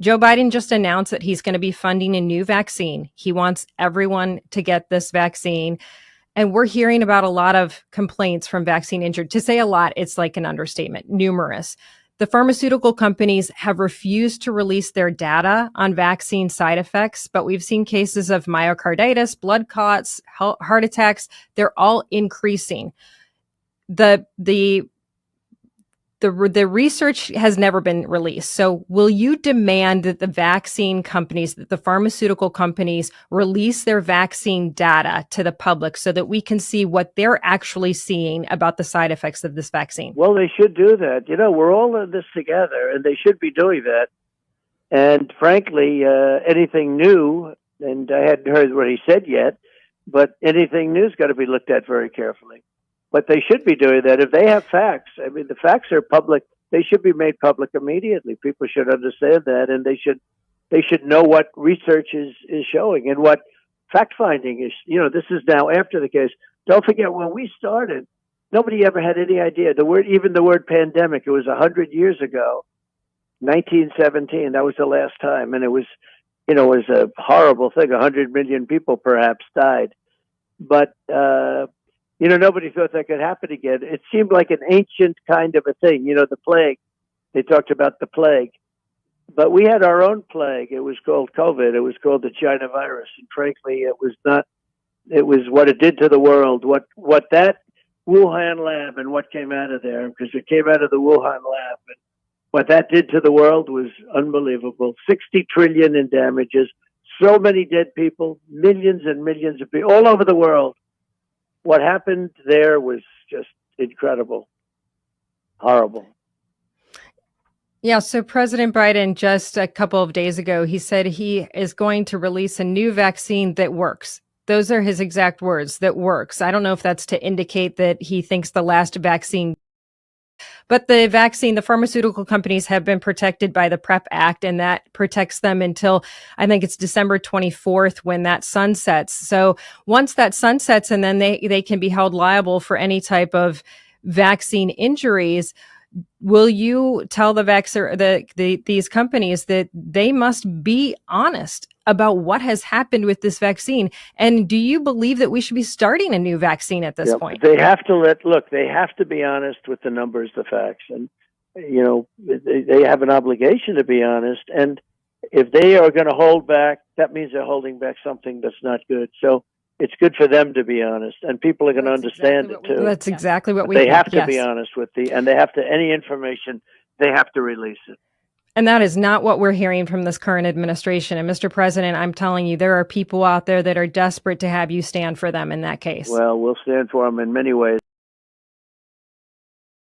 Joe Biden just announced that he's going to be funding a new vaccine. He wants everyone to get this vaccine. And we're hearing about a lot of complaints from vaccine injured. To say a lot, it's like an understatement, numerous. The pharmaceutical companies have refused to release their data on vaccine side effects, but we've seen cases of myocarditis, blood clots, heart attacks. They're all increasing. The research has never been released. So will you demand that the vaccine companies, that the pharmaceutical companies release their vaccine data to the public so that we can see what they're actually seeing about the side effects of this vaccine? Well, they should do that. You know, we're all in this together, and they should be doing that. And frankly, anything new, and I hadn't heard what he said yet, but anything new's got to be looked at very carefully. But they should be doing that. If they have facts, I mean, the facts are public. They should be made public immediately. People should understand that, and they should know what research is showing and what fact finding is. You know, this is now after the case. Don't forget, when we started, nobody ever had any idea. Even the word pandemic, it was 100 years ago, 1917. That was the last time, and it was a horrible thing. 100 million people perhaps died, but nobody thought that could happen again. It seemed like an ancient kind of a thing. You know, the plague. They talked about the plague. But we had our own plague. It was called COVID. It was called the China virus. And frankly, it was what it did to the world. What that Wuhan lab and what came out of there, because it came out of the Wuhan lab. And what that did to the world was unbelievable. 60 trillion in damages. So many dead people, millions and millions of people all over the world. What happened there was just incredible, horrible. Yeah, so President Biden just a couple of days ago, he said he is going to release a new vaccine that works. Those are his exact words, that works. I don't know if that's to indicate that he thinks the last vaccine. But the pharmaceutical companies have been protected by the PrEP Act, and that protects them until I think it's December 24th when that sunsets. So once that sunsets, and then they can be held liable for any type of vaccine injuries. Will you tell these companies that they must be honest about what has happened with this vaccine? And do you believe that we should be starting a new vaccine at this point? They have to be honest with the numbers, the facts, and they have an obligation to be honest. And if they are going to hold back, that means they're holding back something that's not good. So it's good for them to be honest, and people are going to understand it too. That's exactly what we They think. have to be honest and they have to, any information, they have to release it. And that is not what we're hearing from this current administration. And Mr. President, I'm telling you, there are people out there that are desperate to have you stand for them in that case. Well, we'll stand for them in many ways.